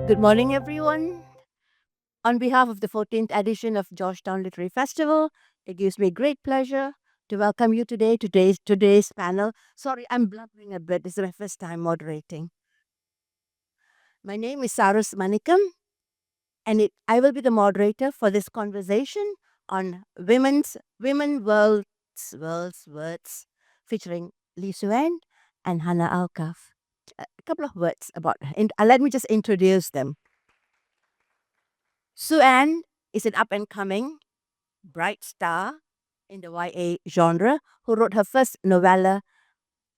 Good morning, everyone. On behalf of the 14th edition of Georgetown Literary Festival, it gives me great pleasure to welcome you today to today's panel. Sorry, I'm blubbering a bit. This is my first time moderating. My name is Saras Manickam, and I will be the moderator for this conversation on women words, featuring Lee Suen and Hanna Alkaf. A couple of words about. Let me just introduce them. Suen is an up and coming bright star in the YA genre who wrote her first novella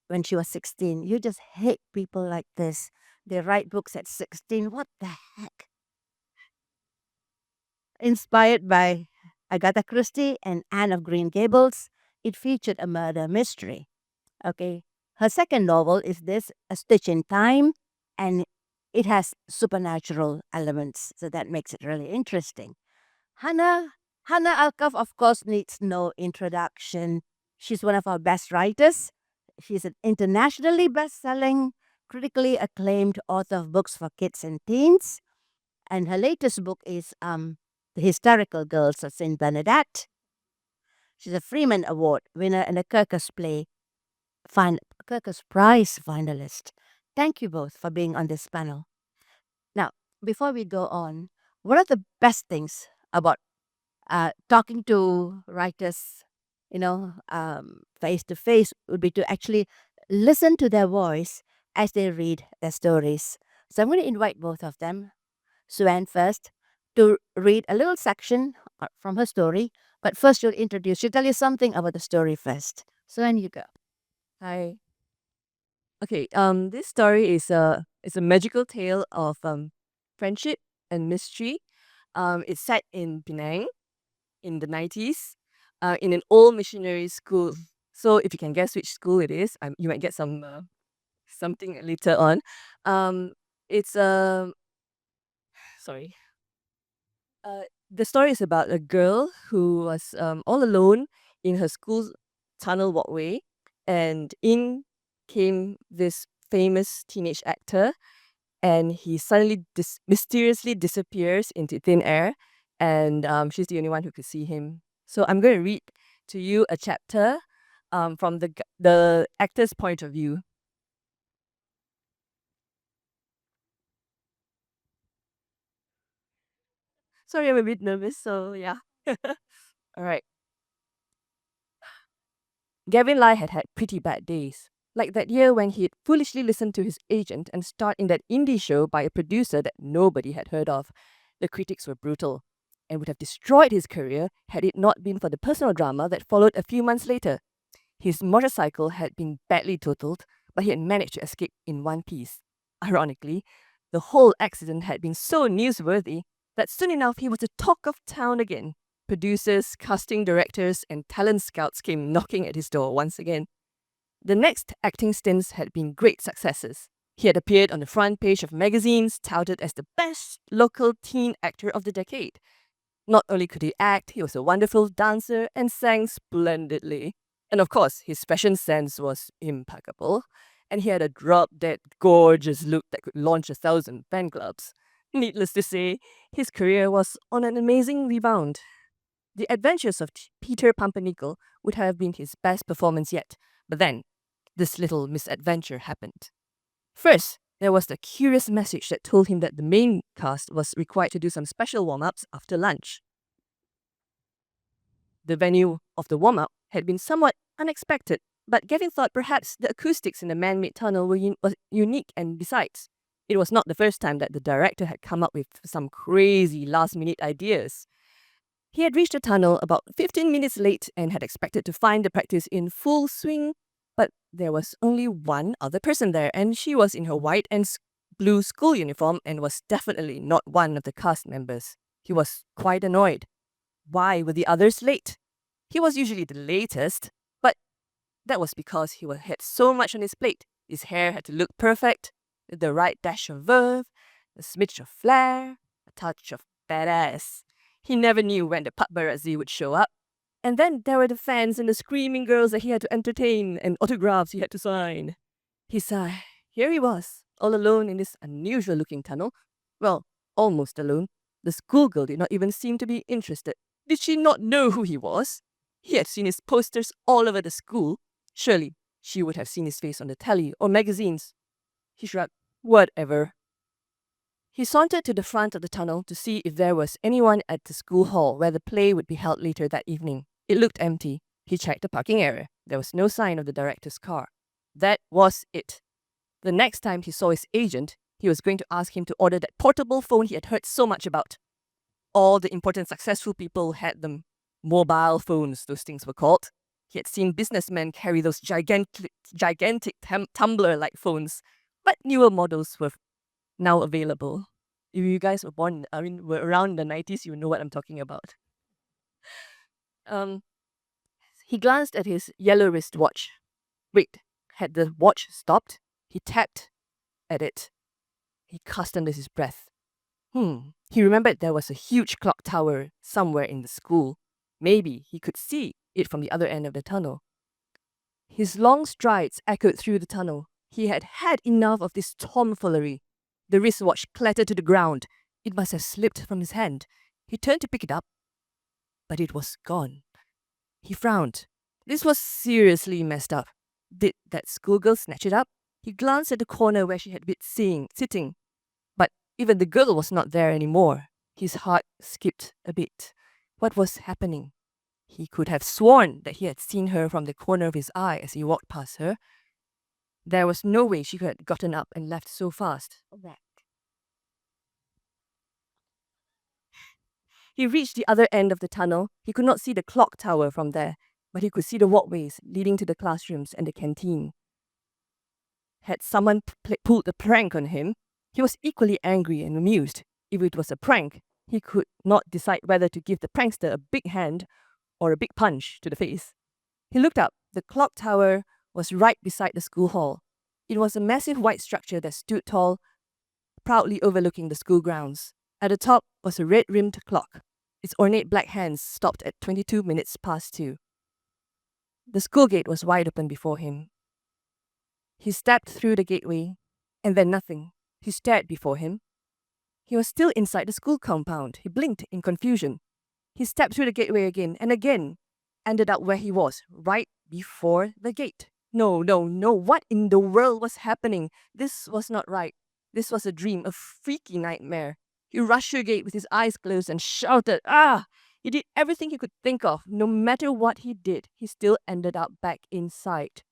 when she was 16. You just hate people like this. They write books at 16. What the heck? Inspired by Agatha Christie and Anne of Green Gables, it featured a murder mystery. Okay. Her second novel is this, A Stitch in Time, and it has supernatural elements. So that makes it really interesting. Hannah Hannah Alkaf, of course, needs no introduction. She's one of our best writers. She's an internationally best-selling, critically acclaimed author of books for kids and teens. And her latest book is The Hysterical Girls of Saint Bernadette. She's a Freeman Award winner and a Kirkus Prize finalist. Thank you both for being on this panel. Now, before we go on, what are the best things about talking to writers, face to face would be to actually listen to their voice as they read their stories. So I'm going to invite both of them, Suen first, to read a little section from her story. But first, she'll tell you something about the story first. Suen, you go. Hi. Okay. This story is a magical tale of friendship and mystery. It's set in Penang in the 90s, in an old missionary school. So if you can guess which school it is, you might get something later on. It's sorry. The story is about a girl who was all alone in her school's tunnel walkway, and in came this famous teenage actor, and he suddenly mysteriously disappears into thin air, and she's the only one who could see him. So I'm going to read to you a chapter from the actor's point of view. Sorry, I'm a bit nervous, so yeah. All right. Gavin Lai had had pretty bad days. Like that year when he had foolishly listened to his agent and starred in that indie show by a producer that nobody had heard of. The critics were brutal and would have destroyed his career had it not been for the personal drama that followed a few months later. His motorcycle had been badly totaled, but he had managed to escape in one piece. Ironically, the whole accident had been so newsworthy that soon enough he was the talk of town again. Producers, casting directors, and talent scouts came knocking at his door once again. The next acting stints had been great successes. He had appeared on the front page of magazines, touted as the best local teen actor of the decade. Not only could he act, he was a wonderful dancer and sang splendidly. And of course, his fashion sense was impeccable, and he had a drop-dead gorgeous look that could launch 1,000 fan clubs. Needless to say, his career was on an amazing rebound. The Adventures of Peter Pumpernickel would have been his best performance yet, but then this little misadventure happened. First, there was the curious message that told him that the main cast was required to do some special warm-ups after lunch. The venue of the warm-up had been somewhat unexpected, but Gavin thought perhaps the acoustics in the man-made tunnel was unique, and besides, it was not the first time that the director had come up with some crazy last-minute ideas. He had reached the tunnel about 15 minutes late and had expected to find the practice in full swing, but there was only one other person there, and she was in her white and blue school uniform and was definitely not one of the cast members. He was quite annoyed. Why were the others late? He was usually the latest, but that was because he had so much on his plate. His hair had to look perfect, with the right dash of verve, a smidge of flair, a touch of badass. He never knew when the paparazzi would show up. And then there were the fans and the screaming girls that he had to entertain and autographs he had to sign. He sighed. Here he was, all alone in this unusual-looking tunnel, Well, almost alone. The schoolgirl did not even seem to be interested. Did she not know who he was? He had seen his posters all over the school. Surely she would have seen his face on the telly or magazines. He shrugged. Whatever. He sauntered to the front of the tunnel to see if there was anyone at the school hall where the play would be held later that evening. It looked empty. He checked the parking area. There was no sign of the director's car. That was it. The next time he saw his agent, he was going to ask him to order that portable phone he had heard so much about. All the important successful people had them. Mobile phones, those things were called. He had seen businessmen carry those gigantic tumbler-like phones, but newer models were now available. If you guys were around the 90s, you know what I'm talking about. He glanced at his yellow wristwatch. Wait, had the watch stopped? He tapped at it. He cussed under his breath. He remembered there was a huge clock tower somewhere in the school. Maybe he could see it from the other end of the tunnel. His long strides echoed through the tunnel. He had had enough of this tomfoolery. The wristwatch clattered to the ground. It must have slipped from his hand. He turned to pick it up, but it was gone. He frowned. This was seriously messed up. Did that schoolgirl snatch it up? He glanced at the corner where she had been sitting, but even the girl was not there anymore. His heart skipped a beat. What was happening? He could have sworn that he had seen her from the corner of his eye as he walked past her. There was no way she could have gotten up and left so fast. He reached the other end of the tunnel. He could not see the clock tower from there, but he could see the walkways leading to the classrooms and the canteen. Had someone pulled a prank on him? He was equally angry and amused. If it was a prank, he could not decide whether to give the prankster a big hand or a big punch to the face. He looked up. The clock tower was right beside the school hall. It was a massive white structure that stood tall, proudly overlooking the school grounds. At the top was a red-rimmed clock. Its ornate black hands stopped at 22 minutes past 2. The school gate was wide open before him. He stepped through the gateway, and then nothing. He stared before him. He was still inside the school compound. He blinked in confusion. He stepped through the gateway again and again, ended up where he was, right before the gate. No, what in the world was happening? This was not right. This was a dream, a freaky nightmare. He rushed through the gate with his eyes closed and shouted, "Ah!" He did everything he could think of. No matter what he did, he still ended up back inside.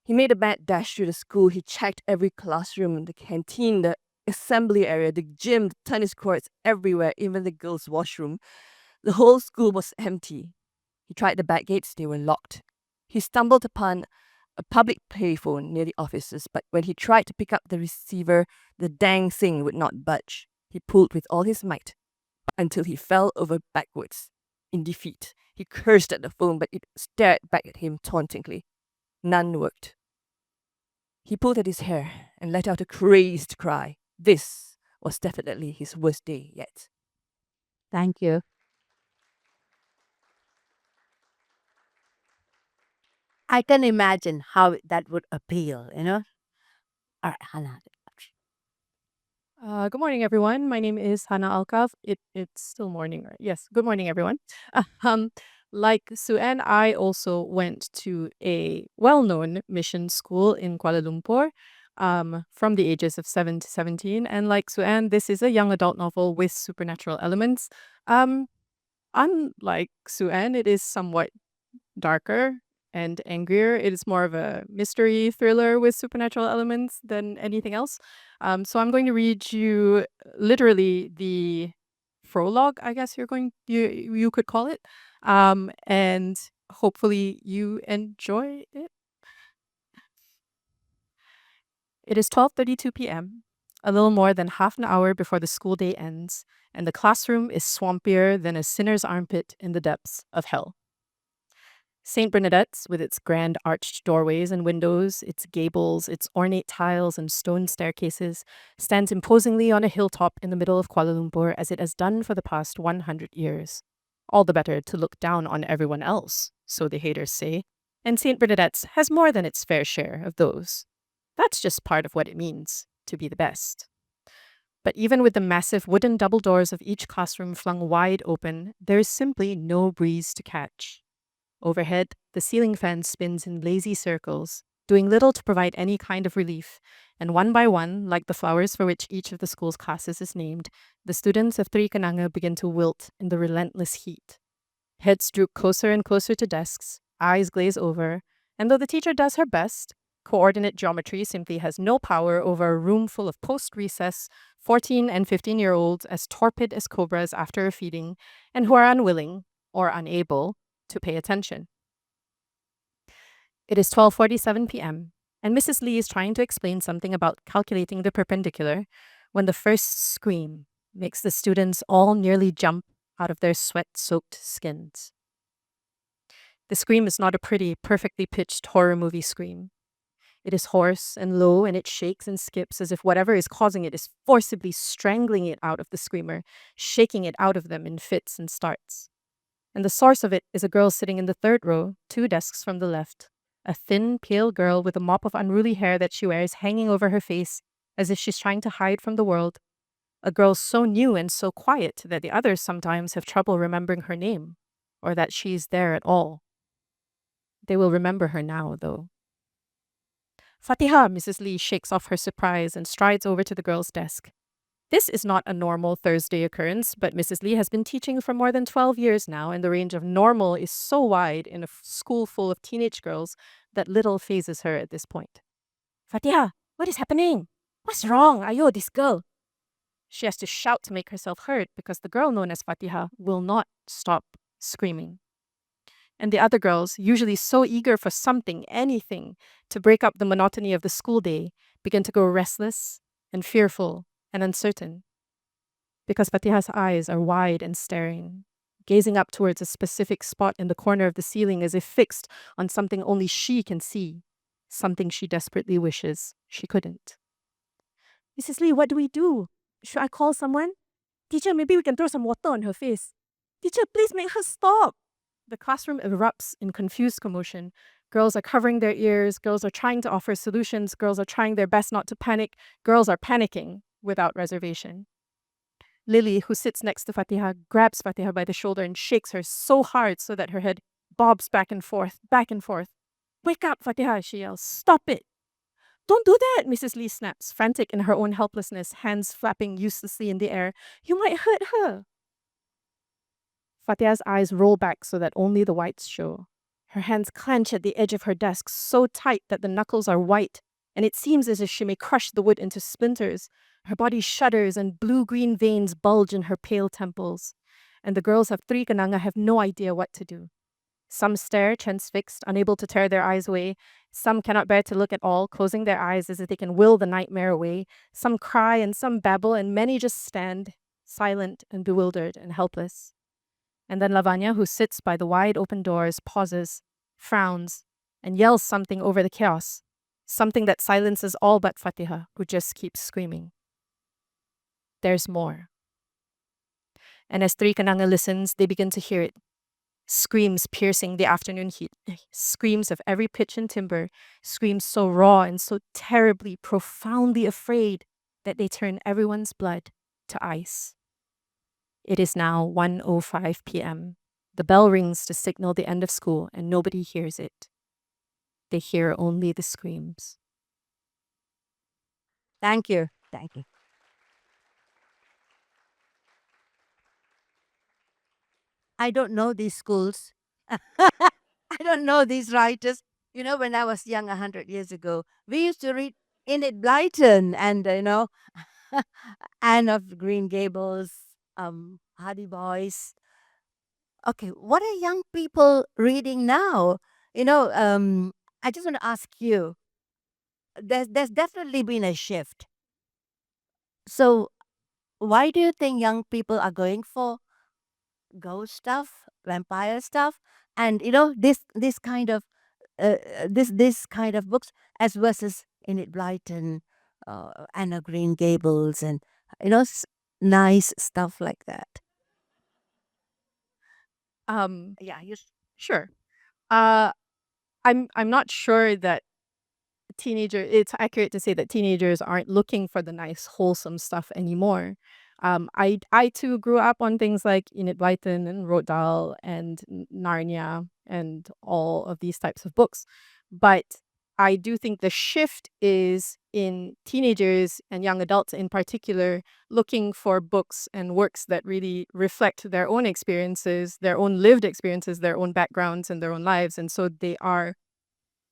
He made a mad dash through the school. He checked every classroom, the canteen, the assembly area, the gym, the tennis courts, everywhere, even the girls' washroom. The whole school was empty. He tried the back gates, they were locked. He stumbled upon a public payphone near the offices, but when he tried to pick up the receiver, the dang thing would not budge. He pulled with all his might until he fell over backwards. In defeat, he cursed at the phone, but it stared back at him tauntingly. None worked. He pulled at his hair and let out a crazed cry. This was definitely his worst day yet. Thank you. I can imagine how that would appeal, you know? All right, Hannah. Good morning, everyone. My name is Hanna Alkaf. It's still morning, right? Yes. Good morning, everyone. Um, like Suen, I also went to a well-known mission school in Kuala Lumpur, from the ages of 7 to 17. And like Suen, this is a young adult novel with supernatural elements. Unlike Suen, it is somewhat darker and angrier. It is more of a mystery thriller with supernatural elements than anything else. So I'm going to read you literally the prologue, I guess you could call it. And hopefully you enjoy it. It is 12:32 p.m., a little more than half an hour before the school day ends, and the classroom is swampier than a sinner's armpit in the depths of hell. St. Bernadette's, with its grand arched doorways and windows, its gables, its ornate tiles and stone staircases, stands imposingly on a hilltop in the middle of Kuala Lumpur as it has done for the past 100 years. All the better to look down on everyone else, so the haters say, and St. Bernadette's has more than its fair share of those. That's just part of what it means to be the best. But even with the massive wooden double doors of each classroom flung wide open, there is simply no breeze to catch. Overhead, the ceiling fan spins in lazy circles, doing little to provide any kind of relief, and one by one, like the flowers for which each of the school's classes is named, the students of Trikananga begin to wilt in the relentless heat. Heads droop closer and closer to desks, eyes glaze over, and though the teacher does her best, coordinate geometry simply has no power over a room full of post-recess 14 and 15-year-olds as torpid as cobras after a feeding and who are unwilling or unable to pay attention. It is 12:47 p.m., and Mrs. Lee is trying to explain something about calculating the perpendicular when the first scream makes the students all nearly jump out of their sweat-soaked skins. The scream is not a pretty, perfectly pitched horror movie scream. It is hoarse and low, and it shakes and skips as if whatever is causing it is forcibly strangling it out of the screamer, shaking it out of them in fits and starts. And the source of it is a girl sitting in the third row, 2 desks from the left. A thin, pale girl with a mop of unruly hair that she wears hanging over her face as if she's trying to hide from the world. A girl so new and so quiet that the others sometimes have trouble remembering her name, or that she's there at all. They will remember her now, though. Fatiha, Mrs. Lee shakes off her surprise and strides over to the girl's desk. This is not a normal Thursday occurrence, but Mrs. Lee has been teaching for more than 12 years now, and the range of normal is so wide in a school full of teenage girls that little phases her at this point. Fatiha, what is happening? What's wrong? Ayo, this girl. She has to shout to make herself heard because the girl known as Fatiha will not stop screaming. And the other girls, usually so eager for something, anything, to break up the monotony of the school day, begin to grow restless and fearful and uncertain. Because Fatiha's eyes are wide and staring, gazing up towards a specific spot in the corner of the ceiling as if fixed on something only she can see, something she desperately wishes she couldn't. Mrs. Lee, what do we do? Should I call someone? Teacher, maybe we can throw some water on her face. Teacher, please make her stop. The classroom erupts in confused commotion. Girls are covering their ears. Girls are trying to offer solutions. Girls are trying their best not to panic. Girls are panicking without reservation. Lily, who sits next to Fatiha, grabs Fatiha by the shoulder and shakes her so hard so that her head bobs back and forth, back and forth. Wake up, Fatiha, she yells. Stop it. Don't do that, Mrs. Lee snaps, frantic in her own helplessness, hands flapping uselessly in the air. You might hurt her. Fatiha's eyes roll back so that only the whites show. Her hands clench at the edge of her desk so tight that the knuckles are white, and it seems as if she may crush the wood into splinters. Her body shudders and blue-green veins bulge in her pale temples. And the girls of Trikananga have no idea what to do. Some stare, transfixed, unable to tear their eyes away. Some cannot bear to look at all, closing their eyes as if they can will the nightmare away. Some cry and some babble, and many just stand, silent and bewildered and helpless. And then Lavanya, who sits by the wide open doors, pauses, frowns, and yells something over the chaos, something that silences all but Fatiha, who just keeps screaming. There's more. And as Trikananga listens, they begin to hear it. Screams piercing the afternoon heat, screams of every pitch and timber, screams so raw and so terribly, profoundly afraid that they turn everyone's blood to ice. It is now 1:05 p.m. The bell rings to signal the end of school, and nobody hears it. They hear only the screams. Thank you. Thank you. I don't know these schools. I don't know these writers. You know, when I was young 100 years ago, we used to read Enid Blyton and, Anne of Green Gables, Hardy Boys. Okay, what are young people reading now? I just want to ask you, there's definitely been a shift. So why do you think young people are going for ghost stuff, vampire stuff, and this kind of this kind of books as versus Enid Blyton, Anna Green Gables, and nice stuff like that. Yeah, you. Sure. Uh, I'm not sure that it's accurate to say that teenagers aren't looking for the nice, wholesome stuff anymore. I too grew up on things like Enid Blyton and Roald Dahl and Narnia and all of these types of books. But I do think the shift is in teenagers and young adults in particular looking for books and works that really reflect their own experiences, their own lived experiences, their own backgrounds, and their own lives. And so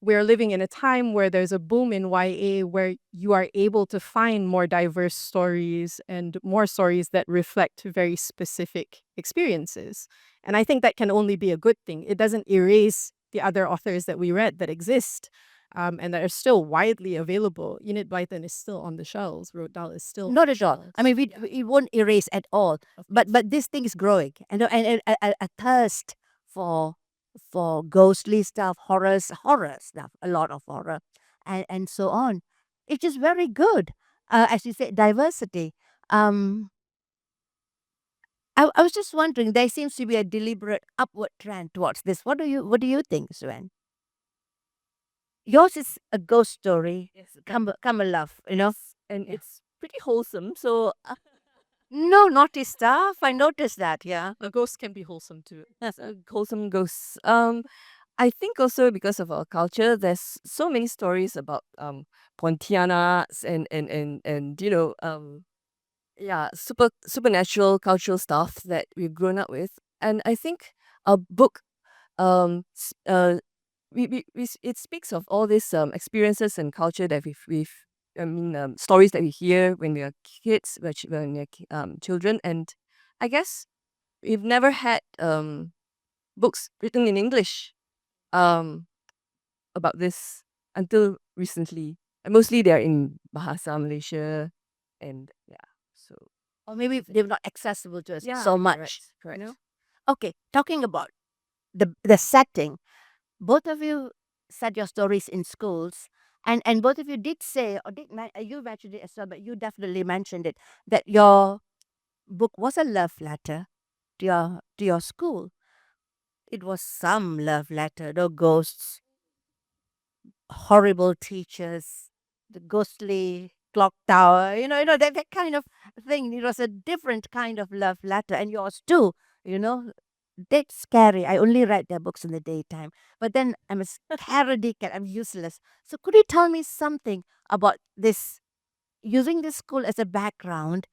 we're living in a time where there's a boom in YA where you are able to find more diverse stories and more stories that reflect very specific experiences. And I think that can only be a good thing. It doesn't erase the other authors that we read that exist and that are still widely available. Enid Blyton is still on the shelves. Roald Dahl is still Not on at the all. I shelves. mean, it won't erase at all. Of But course. but this thing is growing, and a thirst for ghostly stuff, horror stuff, a lot of horror, and so on. It's just very good. As you said, diversity. Um, I was just wondering. There seems to be a deliberate upward trend towards this. What do you think, Sven? Yours is a ghost story. Yes, but Come a love, you know. yes, and Yeah. it's pretty wholesome. So No naughty stuff. I noticed that. Yeah. A ghost can be wholesome too. wholesome ghosts. I think also because of our culture, there's so many stories about Pontianas and yeah, supernatural cultural stuff that we've grown up with. And I think a book s- it speaks of all these experiences and culture that we've stories that we hear when we are kids, when we are children. And I guess we've never had books written in English um about this until recently. And mostly they're in Bahasa Malaysia, and yeah, so Or maybe they're not accessible to us yeah, so correct, much. You know. correct. Okay, talking about the setting, both of you said your stories in schools, and both of you did say or you mentioned it as well, but you definitely mentioned it that your book was a love letter to your school. It was some love letter. No ghosts, horrible teachers, the ghostly clock tower, that kind of thing. It was a different kind of love letter, and yours too, you know. That's scary. I only read their books in the daytime, but then I'm a scaredy cat. I'm useless. So could you tell me something about this, using this school as a background,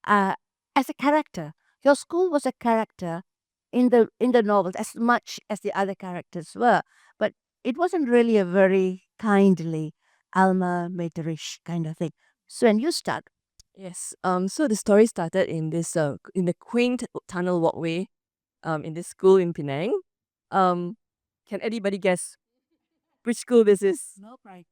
uh, as a character? Your school was a character in the novels as much as the other characters were, but it wasn't really a very kindly alma materish kind of thing. So when you start, Yes. So the story started in this in the quaint tunnel walkway in this school in Penang. Um, can anybody guess which school this is? no, right.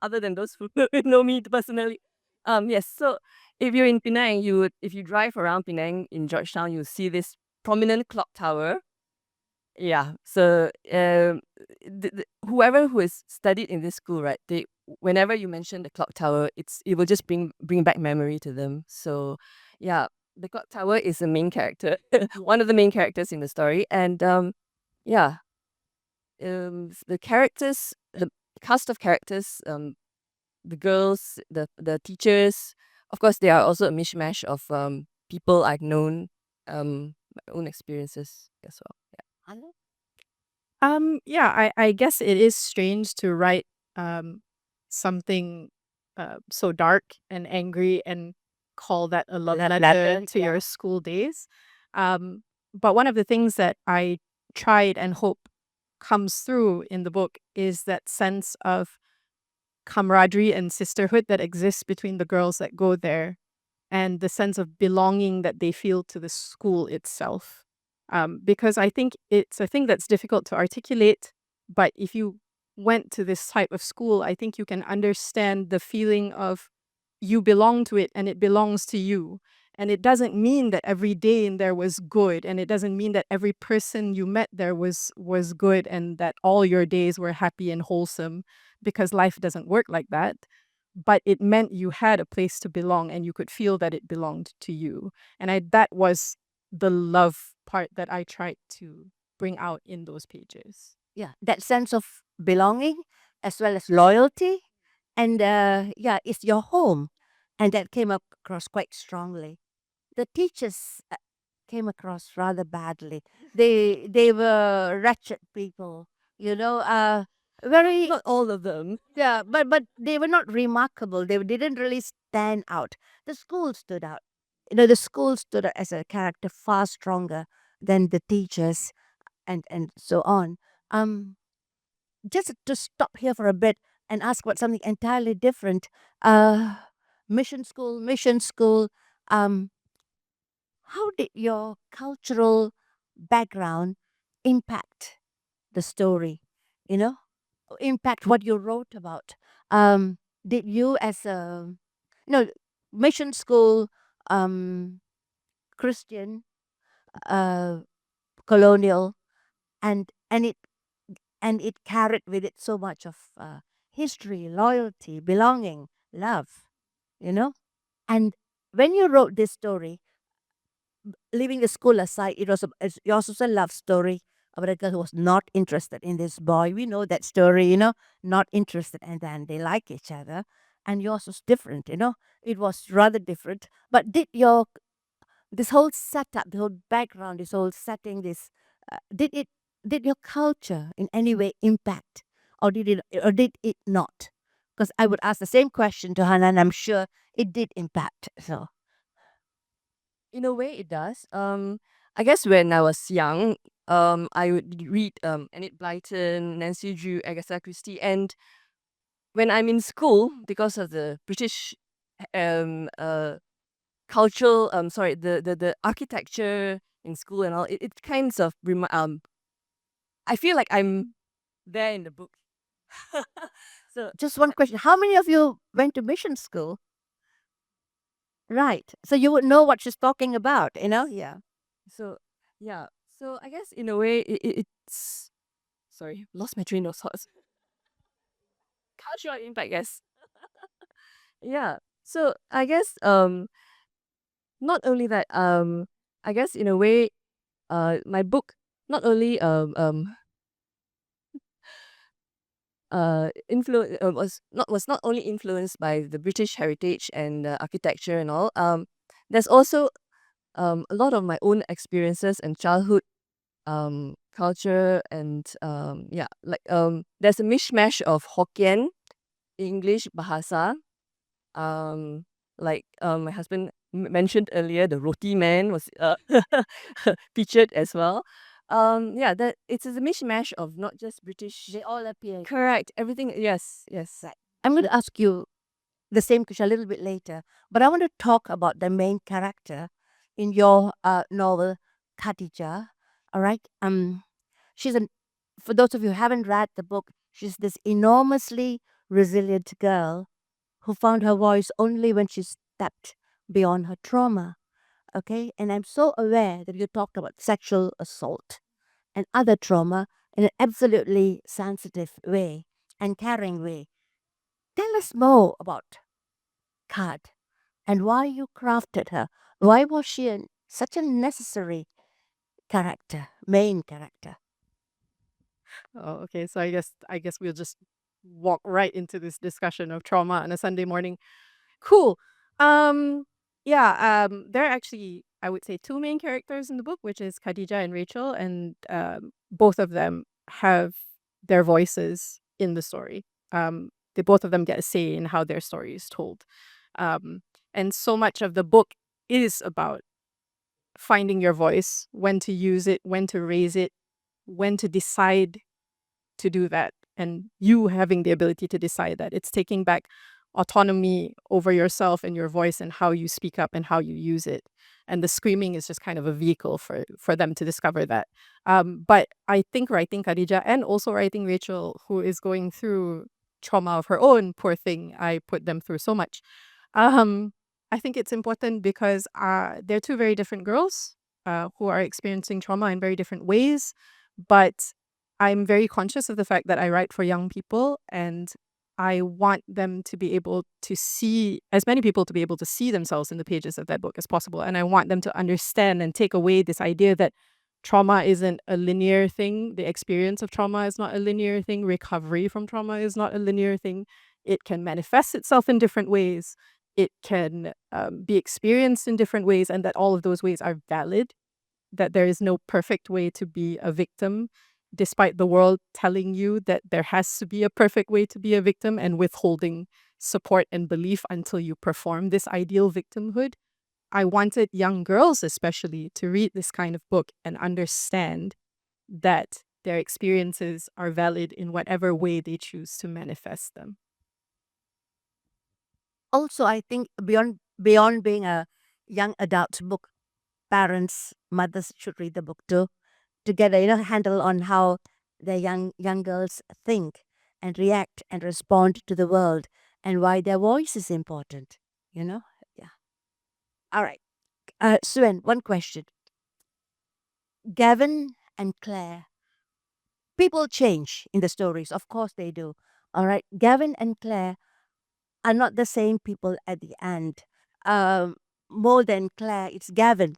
Other than those who know me personally. Yes. So if you're in Penang, if you drive around Penang in Georgetown, you see this prominent clock tower. Yeah. So whoever who is studied in this school, right? They whenever you mention the clock tower, it will just bring back memory to them. So yeah, the clock tower is the main character, one of the main characters in the story, and yeah, the characters, the cast of characters, the girls, the teachers, of course, they are also a mishmash of people I've known, my own experiences as well. Hello? Yeah, I guess it is strange to write something so dark and angry and call that a love Love letter letter, to yeah. your school days. But one of the things that I tried and hope comes through in the book is that sense of camaraderie and sisterhood that exists between the girls that go there and the sense of belonging that they feel to the school itself. Because I think it's a thing that's difficult to articulate, but if you went to this type of school, I think you can understand the feeling of you belong to it and it belongs to you. And it doesn't mean that every day in there was good, and it doesn't mean that every person you met there was good and that all your days were happy and wholesome, because life doesn't work like that. But it meant you had a place to belong and you could feel that it belonged to you. And that was the love part that I tried to bring out in those pages. Yeah, that sense of belonging as well as loyalty, and yeah, it's your home, and that came up across quite strongly. The teachers came across rather badly. They were wretched people, you know, very Not all of them. yeah, but they were not remarkable. They didn't really stand out. The school stood out. You know, the school stood out as a character far stronger than the teachers and so on. Um, just to stop here for a bit and ask about something entirely different. Uh, mission school. Um, how did your cultural background impact the story? You know, impact what you wrote about. Did you, as a no mission school, um, Christian, uh, colonial, and it carried with it so much of history, loyalty, belonging, love. You know, and when you wrote this story, leaving the school aside, it was also a love story about a girl who was not interested in this boy. We know that story, you know, not interested, and then they like each other. And yours was different, you know, it was rather different. But did your this whole setup, the whole background, this whole setting, this did your culture in any way impact, or did it not? Because I would ask the same question to Hannah, and I'm sure it did impact. So In a way, it does. I guess when I was young, I would read Enid Blyton, Nancy Drew, Agatha Christie, and when I'm in school, because of the British um uh cultural sorry the architecture in school and all, it kinds of I feel like I'm there in the book. So just one question: how many of you went to mission school? Right. So you would know what she's talking about, you know? Yeah. so yeah. So I guess in a way it's sorry, lost my train of thoughts. Cultural impact, yes. Yeah. So I guess not only that, I guess in a way my book not only was not only influenced by the British heritage and architecture and all. There's also a lot of my own experiences and childhood culture and yeah, like there's a mishmash of Hokkien, English, Bahasa. Um, like my husband mentioned earlier, the roti man was featured as well. Yeah, that it's a mishmash of not just British. They all appear. Correct. Everything. Yes. Yes. Right. I'm going to ask you the same question a little bit later, but I want to talk about the main character in your novel, Khadija. All right. She's an for those of you who haven't read the book, she's this enormously resilient girl who found her voice only when she stepped beyond her trauma. Okay, and I'm so aware that you talked about sexual assault and other trauma in an absolutely sensitive way and caring way. Tell us more about Kad and why you crafted her. Why was she such a necessary character, main character? Oh, okay. So I guess we'll just walk right into this discussion of trauma on a Sunday morning. Cool. Yeah, there are actually, I would say, two main characters in the book, which is Khadija and Rachel, and both of them have their voices in the story. They both of them get a say in how their story is told. Um, and so much of the book is about finding your voice, when to use it, when to raise it, when to decide to do that, and you having the ability to decide that. It's taking back autonomy over yourself and your voice and how you speak up and how you use it. And the screaming is just kind of a vehicle for them to discover that. But I think writing Khadija and also writing Rachel, who is going through trauma of her own, poor thing, I put them through so much. Um, I think it's important because they're two very different girls who are experiencing trauma in very different ways. But I'm very conscious of the fact that I write for young people, and I want them to be able to see, as many people to be able to see themselves in the pages of that book as possible. And I want them to understand and take away this idea that trauma isn't a linear thing. The experience of trauma is not a linear thing. Recovery from trauma is not a linear thing. It can manifest itself in different ways. It can be experienced in different ways, and that all of those ways are valid. That there is no perfect way to be a victim, despite the world telling you that there has to be a perfect way to be a victim and withholding support and belief until you perform this ideal victimhood. I wanted young girls, especially, to read this kind of book and understand that their experiences are valid in whatever way they choose to manifest them. Also, I think beyond being a young adult book, parents, mothers should read the book too, to get a handle on how the young girls think and react and respond to the world, and why their voice is important. Yeah. All right. Suen, one question. Gavin and Claire. People change in the stories, of course they do. All right. Gavin and Claire are not the same people at the end. Um, More than Claire, it's Gavin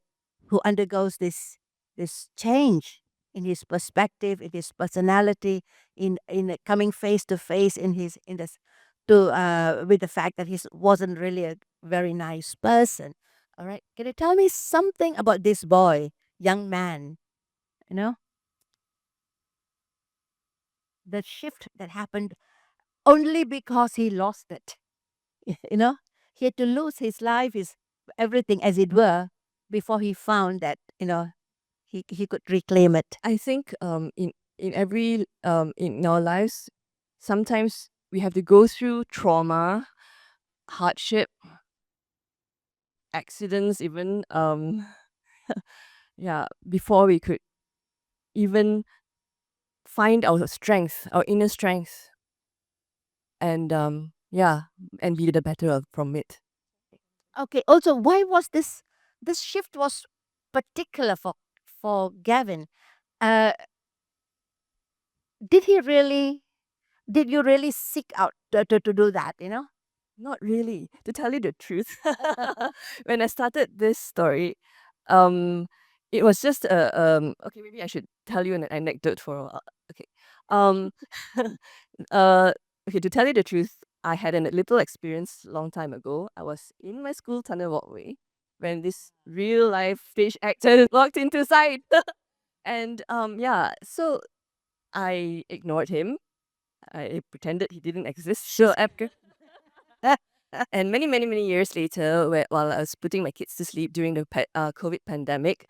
who undergoes this change in his perspective, in his personality, in coming face to face in his in this to with the fact that he wasn't really a very nice person. All right, can you tell me something about this boy, young man? You know, the shift that happened only because he lost it. You know, he had to lose his life, his everything, as it were, before he found that he could reclaim it. I think in every in our lives, sometimes we have to go through trauma, hardship, accidents, even yeah, before we could even find our strength, our inner strength, and yeah, and be the better from it. Okay. Also, why was this shift was particular for Gavin? Uh, did he really? Did you really seek out to do that? Not really, to tell you the truth. When I started this story, um, it was just a okay. Maybe I should tell you an anecdote for okay. Um, uh, okay. To tell you the truth, I had a little experience long time ago. I was in my school tunnel walkway when this real life stage actor walked into sight, and yeah. So I ignored him. I pretended he didn't exist. Sure, and many, many, many years later, while I was putting my kids to sleep during the COVID pandemic,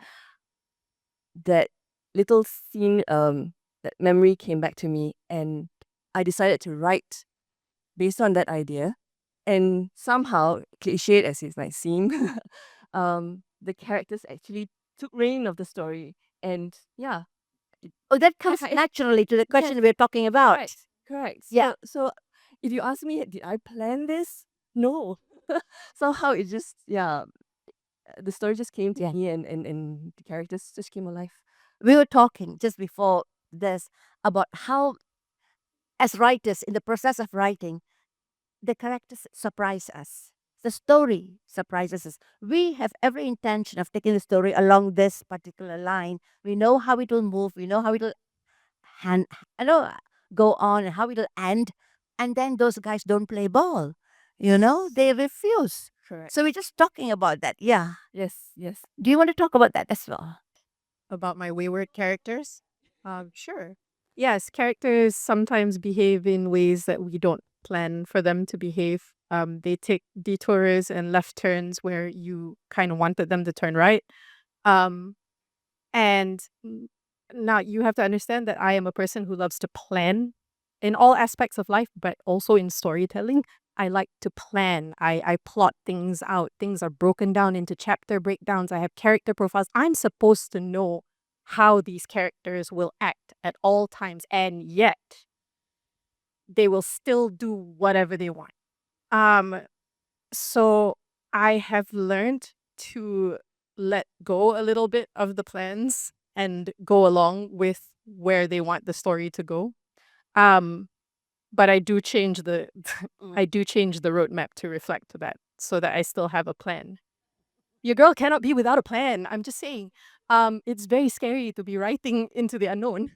that little scene, that memory came back to me, and I decided to write based on that idea. And somehow, cliched as it might seem, the characters actually took reign of the story. And yeah, Oh, that comes it- naturally to the yes, question we're talking about. correct, correct. Yeah. So if you ask me, did I plan this? No. Somehow it just, yeah, the story just came to Yeah. me, and the characters just came alive. We were talking just before this about how, as writers, in the process of writing, the characters surprise us. The story surprises us. We have every intention of taking the story along this particular line. We know how it will move. We know how it will hand, I know, go on and how it will end. And then those guys don't play ball. They refuse. Correct. So we're just talking about that. Yeah. Yes, yes. Do you want to talk about that as well? About my wayward characters? Sure. Yes, characters sometimes behave in ways that we don't plan for them to behave. They take detours and left turns where you kind of wanted them to turn right. Um, and now you have to understand that I am a person who loves to plan in all aspects of life, but also in storytelling. I like to plan. I plot things out. Things are broken down into chapter breakdowns. I have character profiles. I'm supposed to know how these characters will act at all times, and yet they will still do whatever they want. Um, so I have learned to let go a little bit of the plans and go along with where they want the story to go. Um, but I do change I do change the roadmap to reflect that so that I still have a plan. Your girl cannot be without a plan. I'm just saying. It's very scary to be writing into the unknown.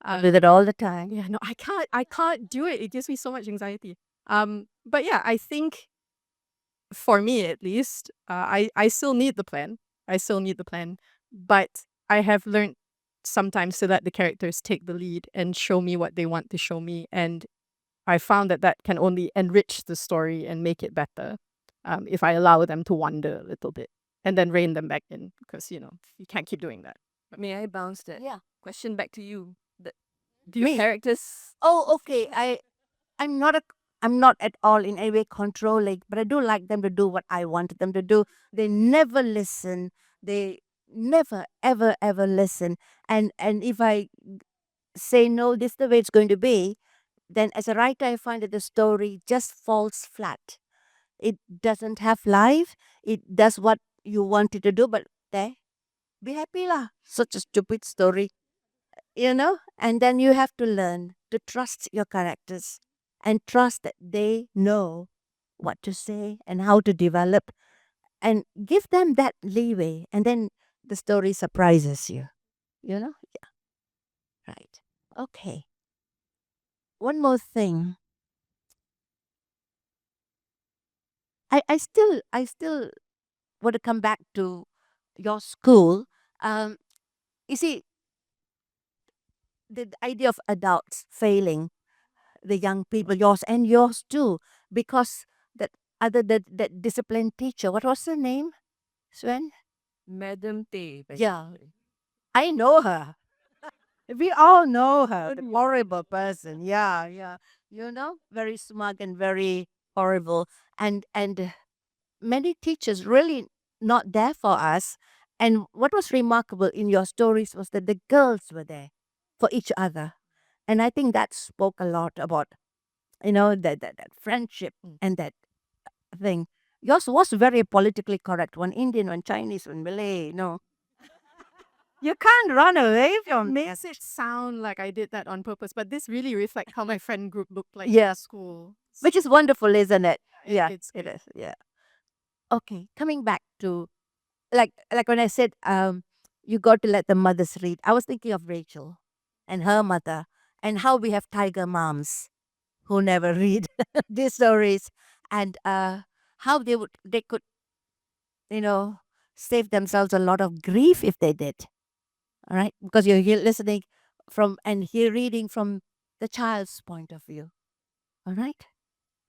I do that all the time. Yeah, no, I can't do it. It gives me so much anxiety. But yeah, I think for me at least, I still need the plan. I still need the plan, but I have learned sometimes to let the characters take the lead and show me what they want to show me, and I found that that can only enrich the story and make it better, if I allow them to wander a little bit and then rein them back in, because you can't keep doing that. May I bounce that Yeah. question back to you? Do Me? your characters? Oh, okay. I'm not a I'm not at all in any way controlling, but I do like them to do what I wanted them to do. They never listen. They never ever listen. And if I say no, this is the way it's going to be, then as a writer I find that the story just falls flat. It doesn't have life. It does what you want it to do, but there, be happy lah. Such a stupid story, and then you have to learn to trust your characters and trust that they know what to say and how to develop, and give them that leeway, and then the story surprises you, yeah, right. Okay, one more thing. I still want to come back to your school. You see, the idea of adults failing the young people, yours and yours too, because that discipline teacher, what was her name? Sven? Madam Tay. Yeah, I know her. We all know her. The horrible person. Yeah, yeah. Very smug and very horrible. And many teachers really not there for us. And what was remarkable in your stories was that the girls were there for each other. And I think that spoke a lot about, that friendship and that thing. Yours was very politically correct. One Indian, one Chinese, one Malay. No, you can't run away from Makes it sound like I did that on purpose, but this really reflects how my friend group looked like Yeah. in school. Which is wonderful, isn't it? Yeah, it's it great. is. Yeah. Okay, coming back to like when I said you got to let the mothers read. I was thinking of Rachel and her mother and how we have tiger moms who never read these stories, and how they could you know save themselves a lot of grief if they did. All right, because you're here listening from and here reading from the child's point of view. All right.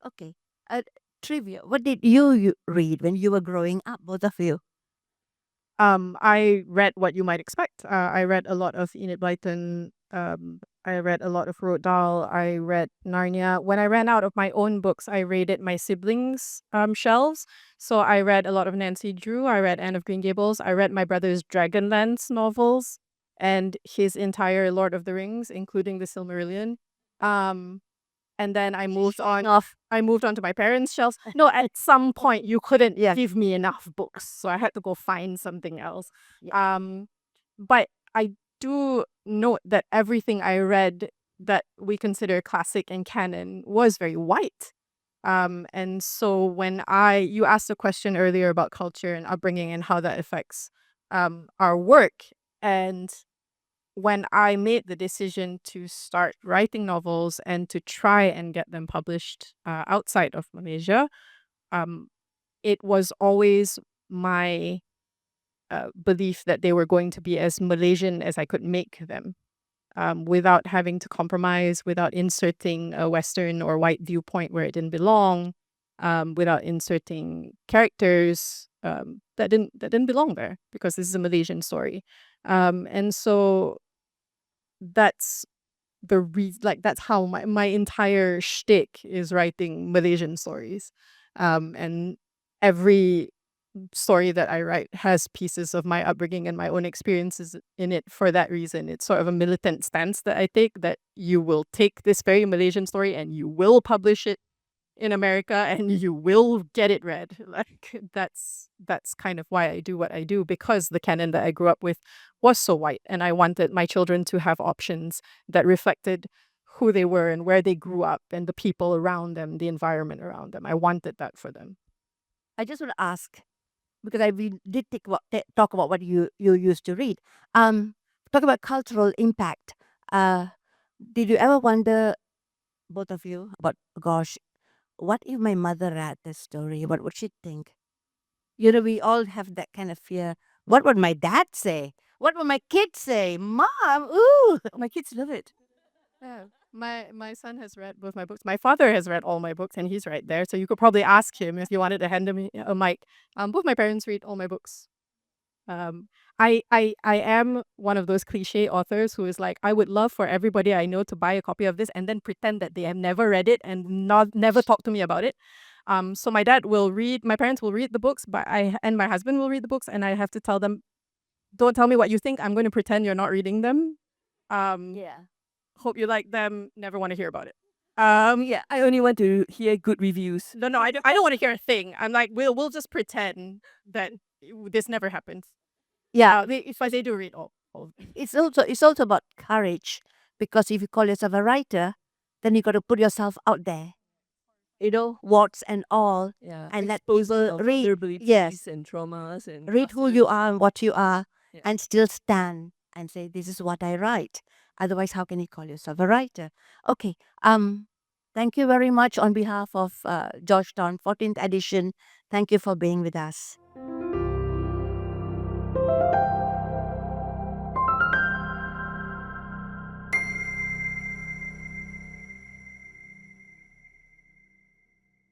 Okay. Trivia. What did you read when you were growing up, both of you? I read what you might expect. I read a lot of Enid Blyton. I read a lot of Roald Dahl. I read Narnia. When I ran out of my own books, I raided my siblings' shelves. So I read a lot of Nancy Drew. I read Anne of Green Gables. I read my brother's Dragonlance novels and his entire Lord of the Rings, including the Silmarillion. Um, and then I moved on. Off. I moved on to my parents' shelves. No, at some point you couldn't Yeah. give me enough books, so I had to go find something else. Yeah. But I do note that everything I read that we consider classic and canon was very white. And so when you asked a question earlier about culture and upbringing and how that affects our work, and when I made the decision to start writing novels and to try and get them published outside of Malaysia, um, it was always my belief that they were going to be as Malaysian as I could make them, without having to compromise, without inserting a Western or white viewpoint where it didn't belong, without inserting characters that didn't belong there, because this is a Malaysian story. And so that's that's how my entire shtick is writing Malaysian stories. And every story that I write has pieces of my upbringing and my own experiences in it for that reason. It's sort of a militant stance that I take, that you will take this very Malaysian story and you will publish it in America and you will get it read. Like that's kind of why I do what I do, because the canon that I grew up with was so white, and I wanted my children to have options that reflected who they were and where they grew up and the people around them, the environment around them. I wanted that for them. I just want to ask, because we did talk about what you used to read. Talk about cultural impact. Did you ever wonder, both of you, about, gosh, what if my mother read this story? What would she think? You know, we all have that kind of fear. What would my dad say? What would my kids say? Mom, ooh. My kids love it. Yeah. My son has read both my books. My father has read all my books, and he's right there. So you could probably ask him if you wanted to hand him a mic. Both my parents read all my books. Um, I am one of those cliche authors who is like, I would love for everybody I know to buy a copy of this and then pretend that they have never read it and never talk to me about it. So my dad will read, my parents will read the books, but and my husband will read the books, and I have to tell them, don't tell me what you think. I'm going to pretend you're not reading them. Yeah. Hope you like them. Never want to hear about it. Yeah, I only want to hear good reviews. No, I don't want to hear a thing. I'm like, we'll just pretend that this never happens. Yeah. If they do read all of them. It's also about courage, because if you call yourself a writer, then you got to put yourself out there, warts and all, Yeah, and let exposing people of read. vulnerabilities Yes, and traumas and read who you losses. are and what you are, Yeah. and still stand and say, this is what I write. Otherwise, how can you call yourself a writer? Okay. Thank you very much on behalf of Georgetown 14th edition. Thank you for being with us.